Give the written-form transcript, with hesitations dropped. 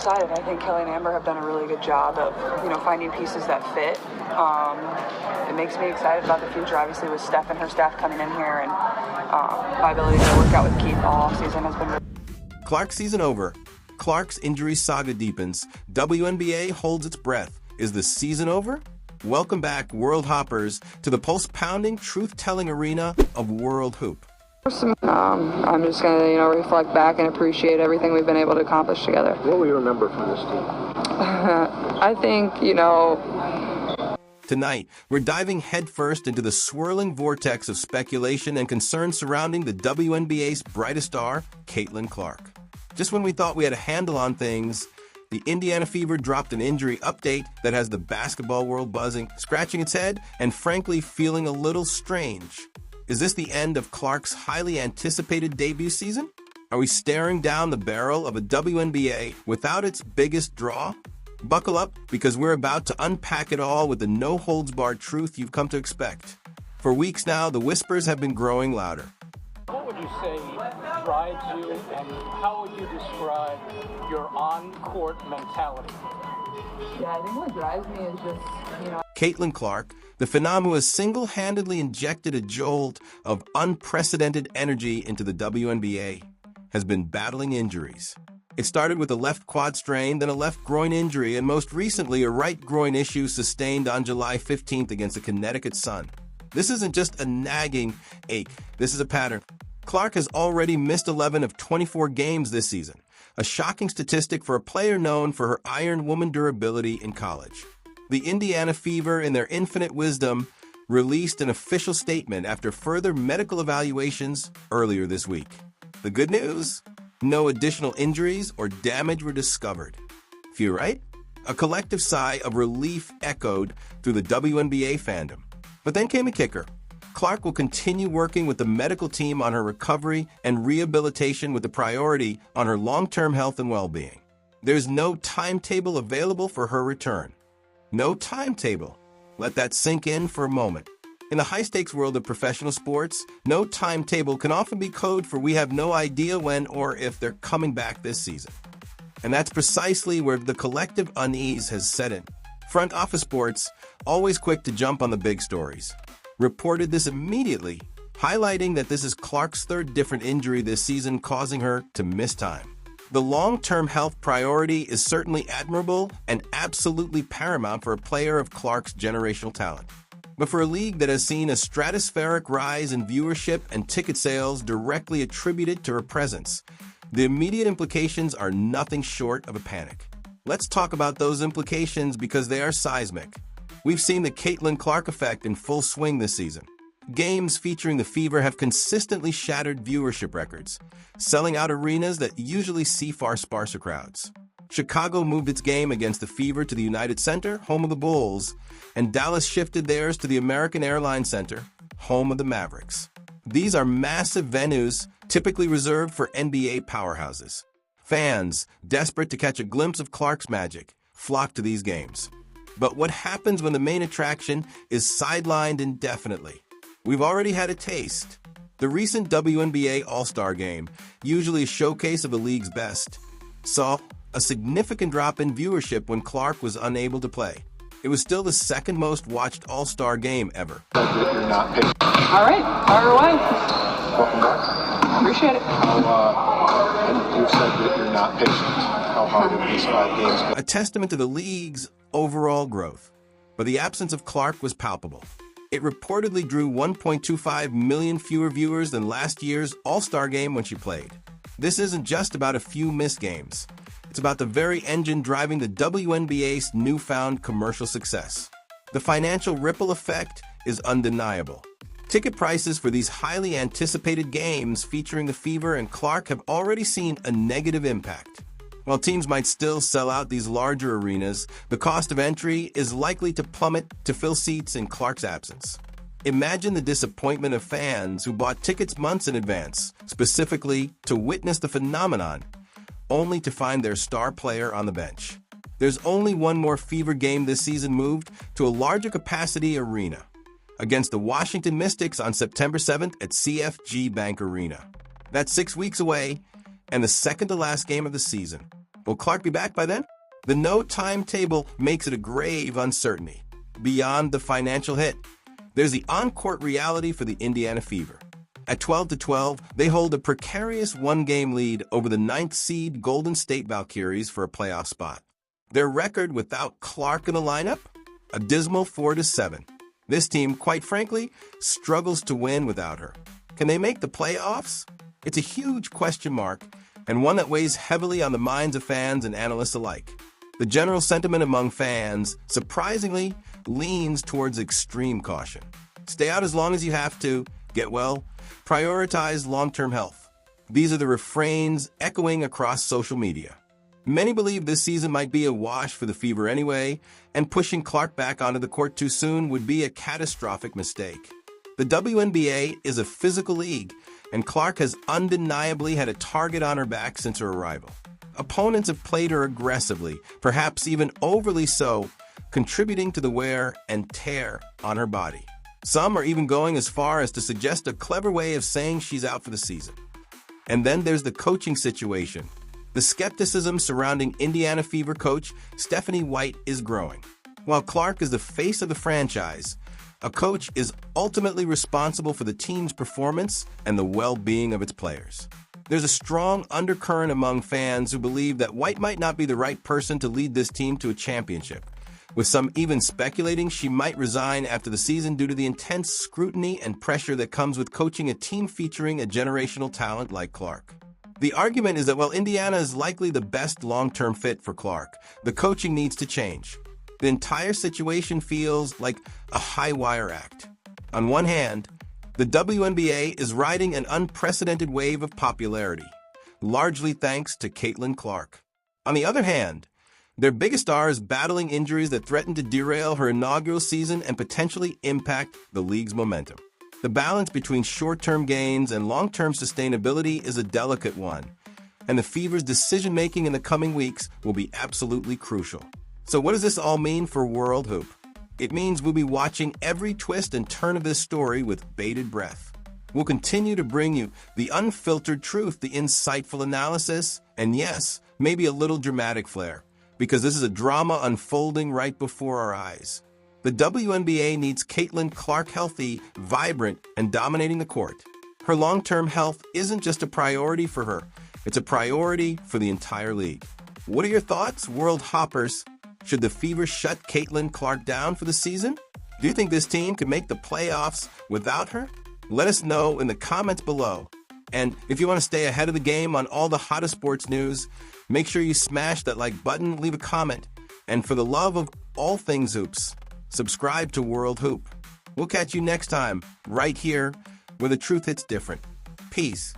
excited. I think Kelly and Amber have done a really good job of, finding pieces that fit. It makes me excited about the future, obviously, with Steph and her staff coming in here, and my ability to work out with Keith all offseason has been really. Clark's season over. Clark's injury saga deepens. WNBA holds its breath. Is the season over? Welcome back, World Hoppers, to the pulse-pounding, truth-telling arena of World Hoop. I'm just going to, reflect back and appreciate everything we've been able to accomplish together. What will you remember from this team? I think, Tonight, we're diving headfirst into the swirling vortex of speculation and concern surrounding the WNBA's brightest star, Caitlin Clark. Just when we thought we had a handle on things, the Indiana Fever dropped an injury update that has the basketball world buzzing, scratching its head, and frankly feeling a little strange. Is this the end of Clark's highly anticipated debut season? Are we staring down the barrel of a WNBA without its biggest draw? Buckle up, because we're about to unpack it all with the no-holds-barred truth you've come to expect. For weeks now, the whispers have been growing louder. What would you say drives you, and how would you describe your on-court mentality? Yeah, I think what drives me is just, Caitlin Clark, the phenom who has single-handedly injected a jolt of unprecedented energy into the WNBA, has been battling injuries. It started with a left quad strain, then a left groin injury, and most recently a right groin issue sustained on July 15th against the Connecticut Sun. This isn't just a nagging ache, this is a pattern. Clark has already missed 11 of 24 games this season, a shocking statistic for a player known for her Iron Woman durability in college. The Indiana Fever, in their infinite wisdom, released an official statement after further medical evaluations earlier this week. The good news? No additional injuries or damage were discovered. Few, right? A collective sigh of relief echoed through the WNBA fandom. But then came a kicker. Clark will continue working with the medical team on her recovery and rehabilitation with a priority on her long-term health and well-being. There's no timetable available for her return. No timetable. Let that sink in for a moment. In the high-stakes world of professional sports, no timetable can often be code for we have no idea when or if they're coming back this season. And that's precisely where the collective unease has set in. Front office sports, always quick to jump on the big stories, reported this immediately, highlighting that this is Clark's third different injury this season, causing her to miss time. The long-term health priority is certainly admirable and absolutely paramount for a player of Clark's generational talent. But for a league that has seen a stratospheric rise in viewership and ticket sales directly attributed to her presence, the immediate implications are nothing short of a panic. Let's talk about those implications because they are seismic. We've seen the Caitlin Clark effect in full swing this season. Games featuring the Fever have consistently shattered viewership records, selling out arenas that usually see far sparser crowds. Chicago moved its game against the Fever to the United Center, home of the Bulls, and Dallas shifted theirs to the American Airlines Center, home of the Mavericks. These are massive venues typically reserved for NBA powerhouses. Fans, desperate to catch a glimpse of Clark's magic, flock to these games. But what happens when the main attraction is sidelined indefinitely? We've already had a taste. The recent WNBA All-Star Game, usually a showcase of the league's best, saw a significant drop in viewership when Clark was unable to play. It was still the second most watched All-Star Game ever. All right, fire away. Welcome back. Appreciate it. You said that you're not patient. How hard have these 5 games been? A testament to the league's overall growth. But the absence of Clark was palpable. It reportedly drew 1.25 million fewer viewers than last year's All-Star Game when she played. This isn't just about a few missed games. It's about the very engine driving the WNBA's newfound commercial success. The financial ripple effect is undeniable. Ticket prices for these highly anticipated games featuring the Fever and Clark have already seen a negative impact. While teams might still sell out these larger arenas, the cost of entry is likely to plummet to fill seats in Clark's absence. Imagine the disappointment of fans who bought tickets months in advance, specifically to witness the phenomenon, only to find their star player on the bench. There's only one more Fever game this season moved to a larger capacity arena, against the Washington Mystics on September 7th at CFG Bank Arena. That's 6 weeks away, and the second to last game of the season. Will Clark be back by then? The no timetable makes it a grave uncertainty. Beyond the financial hit, there's the on-court reality for the Indiana Fever. At 12-12, they hold a precarious one-game lead over the 9th seed Golden State Valkyries for a playoff spot. Their record without Clark in the lineup? A dismal 4-7. This team, quite frankly, struggles to win without her. Can they make the playoffs? It's a huge question mark, and one that weighs heavily on the minds of fans and analysts alike. The general sentiment among fans, surprisingly, leans towards extreme caution. Stay out as long as you have to, get well, prioritize long-term health. These are the refrains echoing across social media. Many believe this season might be a wash for the Fever anyway, and pushing Clark back onto the court too soon would be a catastrophic mistake. The WNBA is a physical league, and Clark has undeniably had a target on her back since her arrival. Opponents have played her aggressively, perhaps even overly so, contributing to the wear and tear on her body. Some are even going as far as to suggest a clever way of saying she's out for the season. And then there's the coaching situation. The skepticism surrounding Indiana Fever coach Stephanie White is growing. While Clark is the face of the franchise, a coach is ultimately responsible for the team's performance and the well-being of its players. There's a strong undercurrent among fans who believe that White might not be the right person to lead this team to a championship, with some even speculating she might resign after the season due to the intense scrutiny and pressure that comes with coaching a team featuring a generational talent like Clark. The argument is that while Indiana is likely the best long-term fit for Clark, the coaching needs to change. The entire situation feels like a high-wire act. On one hand, the WNBA is riding an unprecedented wave of popularity, largely thanks to Caitlin Clark. On the other hand, their biggest star is battling injuries that threaten to derail her inaugural season and potentially impact the league's momentum. The balance between short-term gains and long-term sustainability is a delicate one, and the Fever's decision-making in the coming weeks will be absolutely crucial. So what does this all mean for World Hoop? It means we'll be watching every twist and turn of this story with bated breath. We'll continue to bring you the unfiltered truth, the insightful analysis, and yes, maybe a little dramatic flair, because this is a drama unfolding right before our eyes. The WNBA needs Caitlin Clark healthy, vibrant, and dominating the court. Her long-term health isn't just a priority for her, it's a priority for the entire league. What are your thoughts, World Hoppers? Should the Fever shut Caitlin Clark down for the season? Do you think this team could make the playoffs without her? Let us know in the comments below. And if you want to stay ahead of the game on all the hottest sports news, make sure you smash that like button, leave a comment, and for the love of all things hoops, subscribe to World Hoop. We'll catch you next time, right here, where the truth hits different. Peace.